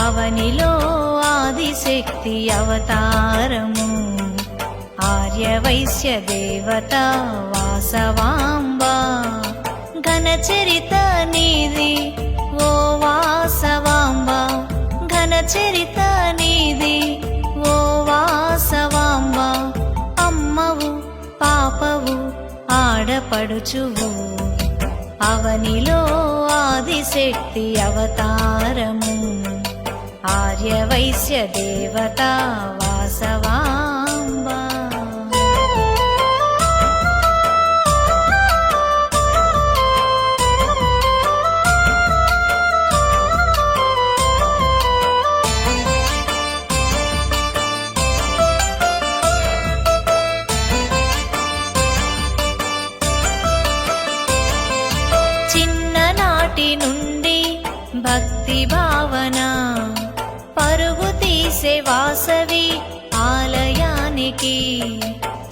అవనిలో ఆదిశక్తి అవతారము ఆర్యవైశ్య దేవత వాసవాంబ ఘనచరిత నీది ఓ వాసవాంబ ఘనచరిత నీది ఓ వాసవాంబ అమ్మవు పాపవు ఆడపడుచువు అవనిలో ఆదిశక్తి అవతారము ఆర్యవైశ్య దేవత వాసవాంబ చిన్ననాటి నుండి భక్తి భావన పరుగు తీసే వాసవి ఆలయానికి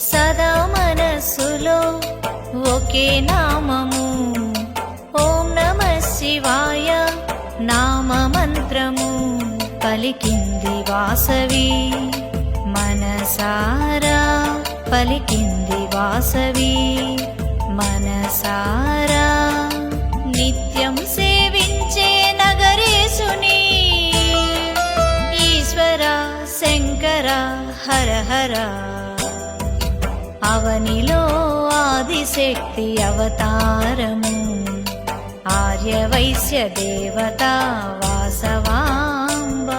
సదా మనస్సులో ఒకే నామము ఓం నమః శివాయ నామ మంత్రము పలికింది వాసవి మనసారా పలికింది వాసవి మనసారా నిత్యం సేవించే నగరేశుని ఈశ్వర శంకర హర హర అవనిలో ఆదిశక్తి అవతారము ఆర్యవైశ్య దేవత వాసవాంబ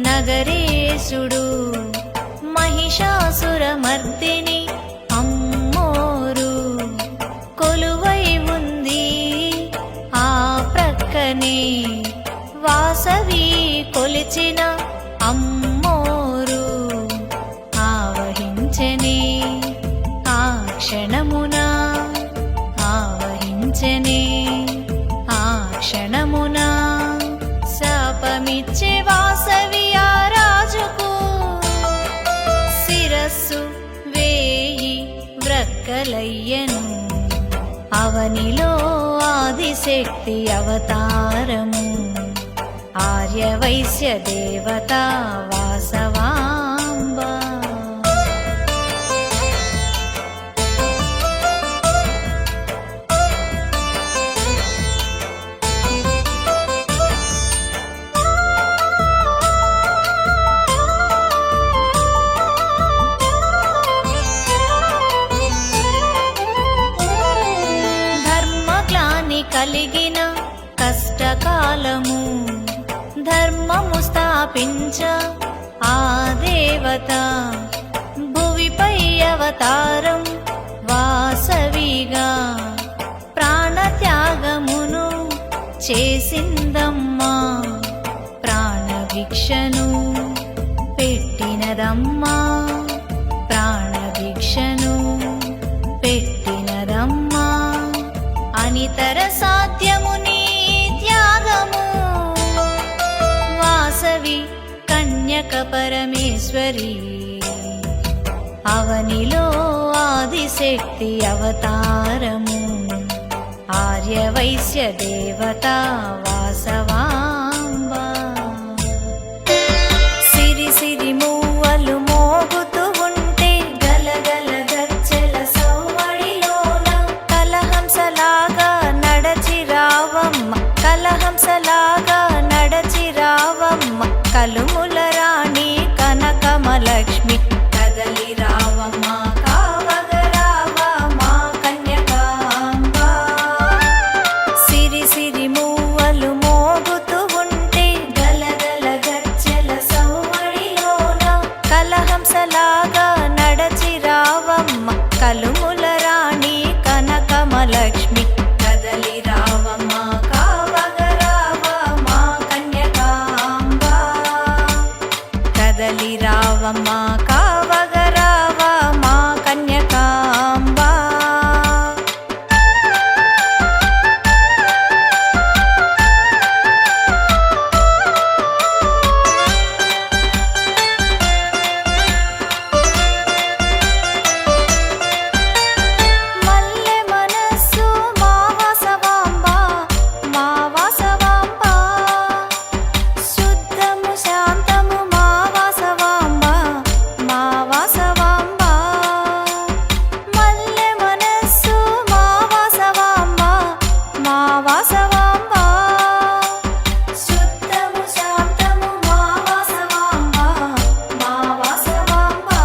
నగరేశుడు మహిషాసురమర్దిని అమ్మోరు కొలువై ఉంది ఆ ప్రక్కనే వాసవి కొలిచిన అమ్మోరు ఆవహించనే ఆ క్షణమున ఆవహించనే ఆ క్షణమున శాపమిచ్చే వాసవి ఆ రాజుకు శిరస్సు వేయి వ్రక్కలయ్యను అవనిలో ఆదిశక్తి అవతారము ఆర్యవైశ్య దేవత వాసవాంబ కలిగిన కష్టకాలము ధర్మము స్థాపించ ఆ దేవత భువిపై అవతారం వాసవిగా ప్రాణత్యాగమును చేసిందమ్మా ప్రాణభిక్షను పెట్టినదమ్మా ప్రాణభిక్షను పెట్టినదమ్మా అనితర సాధ్యముని త్యాగము వాసవి కన్యక పరమేశ్వరి అవనిలో ఆదిశక్తి అవతారము ఆర్యవైశ్య దేవత వాసవాంబ సిరి సిరి మూవలు మోగుతూ ఉంటే గలగల గజ్జెల సౌవడిలోన కలహంసలాగా నడచి రావమ్మ కలహంసలాగా నడచి రావమ్మ కలుముల రాణి కనకమలక్ష్మి కదలి రావమ్మ కావగరావ మా కన్యకాంబ సిరి సిరి మూవలు మోగు కదలి రావమ్మా కావగరావా మా కన్యకాంబా. మల్లె మనస్సు మా వాసవాంబా, మా వాసవాంబా. శుద్ధము శాంతము మా వాసవాంబా, మా వాసవాంబా. మల్లె మనస్సు మా వాసవాంబా, మా వాసవాంబా. శుద్ధము శాంతము మా వాసవాంబా, మా వాసవాంబా.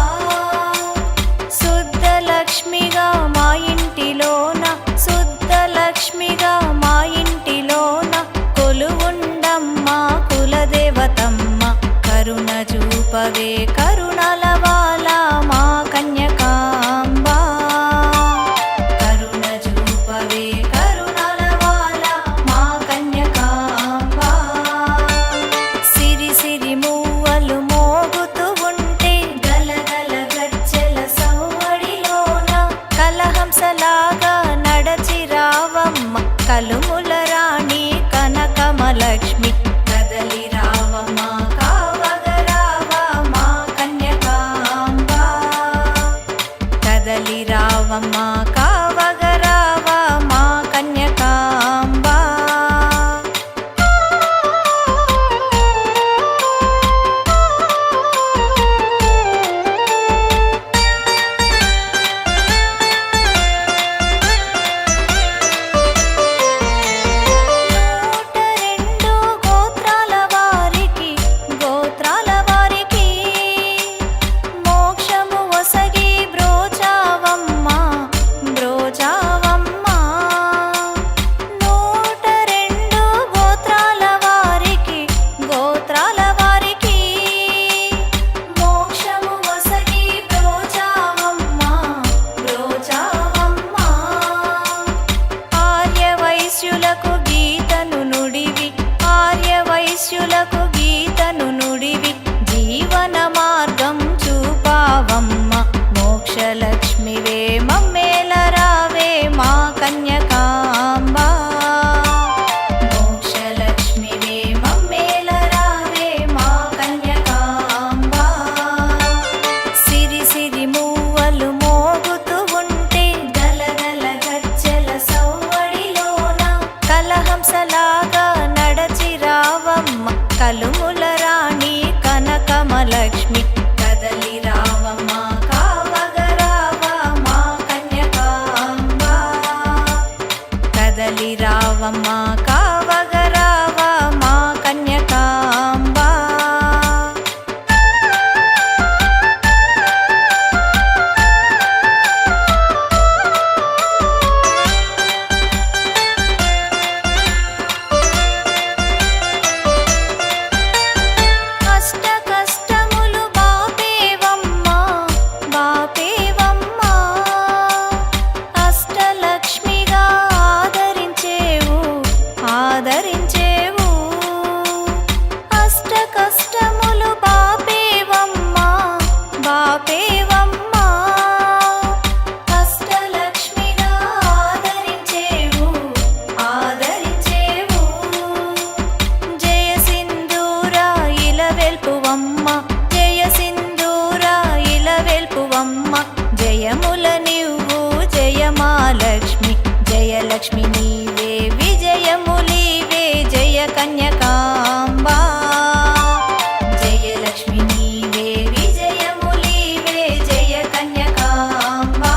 శుద్ధ లక్ష్మిగా మా ఇంటిలోన, శుద్ధ లక్ష్మిగా మా ఇంటిలోన కొలువుండమ్మా కులదేవతమ్మ. కరుణ చూపవే కరుణల వాల మా కన్యకాంబా. కరుణ చూపవే కరుణల వాల మా కన్యకాంబా. సిరి సిరి మువ్వలు మోగుతూ ఉంటే గలగల గజ్జెల సవ్వడిలోన కలహంసలాగా నడచి రావమ్మ కలుముల రాణి కనకమలక్ష్మి. కదలి రావమ్మ కావగరావా మా కన్యకాంబా. కదలి రావమ్మ కావగరావా మా కన్యకాంబా. నూట 2 గోత్రాల వారికి, గోత్రాల వారికి మోక్షము ఒసగి బ్రోచావమ్మ, బ్రోచావమ్మ. 102 గోత్రాల వారికి, గోత్రాల వారికి మోక్షము ఒసగి బ్రోచావమ్మ, బ్రోచావమ్మ. ఆర్య వైశ్యులకు గీతను నుడివి, ఆర్య వైశ్యులకు గీతను నుడివి జీవన మార్గం చూపావమ్మ. మోక్షలక్ష్మివే మమ్మేల రావే మా కన్యకాంబా. మోక్షలక్ష్మివే మమ్మేల రావే మా కన్యకాంబా. సిరి సిరి మువ్వలు మోగుతూ ఉంటే గలగల గజ్జెల సవ్వడిలోన కలహంసలాగా నడచి రావమ్మ కలుముల రాణి కనకమలక్ష్మి. కదలి రావమ్మ కావగరావా మా కన్యకాంబా. కదలి రావమ్మ కావగరావా మా కన్యకాంబా. అష్ట కష్టములు బాపేవమ్మ, బాపేవమ్మ. అష్టలక్ష్మిగా ఆదరించేవు, ఆదరించేవు. అష్ట కష్టములు బాపేవమ్మ, బాపేవమ్మ. అష్టలక్ష్మిగా ఆదరించేవు, ఆదరించేవు. జయ సింధూర ఇలవెల్పువమ్మ, జయ సింధూర ఇలవెల్పువమ్మ. జయముల నివ్వు జయమాలక్ష్మి, జయలక్ష్మి నీవే విజయములీవే జయ కన్యకాంబా. జయలక్ష్మి నీవే విజయములీవే జయ కన్యకాంబా.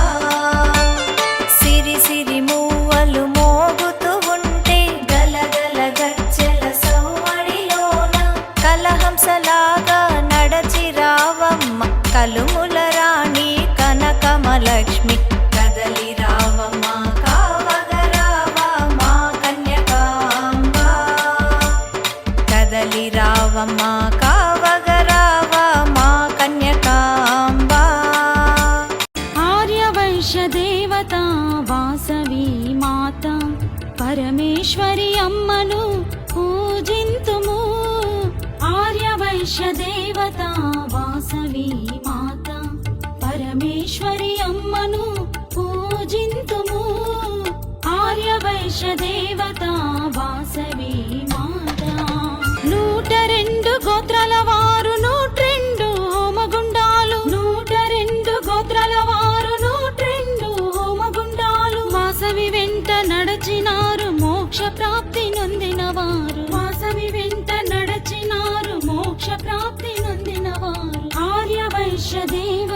సిరి సిరి మువ్వలు మోగుతూ ఉంటే గలగల గజ్జెల సవ్వడిలోన కలహంసలాగా నడచి రావమ్మ కలుముల రాణి కనకమలక్ష్మి. కదలి రావమ్మ కావగరావా మా కన్యకాంబా. కదలి రావమ్మ కావగరావా మా కన్యకాంబా. ఆర్యవైశ్య దేవత వాసవి మాత పరమేశ్వరి అమ్మను పూజింతుము. ఆర్యవైశ్య వైశ్య దేవత వాసవి మాత పరమేశ్వరి అమ్మను పూజింతుము ఆర్య వైశ్య దేవత వాసవి మాత 102 గోత్రాల వారు 102 హోమగుండాలు 102 గోత్రాల వారు 102 హోమగుండాలు వాసవి వెంట నడచినారు మోక్ష ప్రాప్తి నొందిన వారు వాసవి వెంట నడచినారు మోక్ష ప్రాప్తి నొందిన వారు ఆర్య వైశ్య దేవ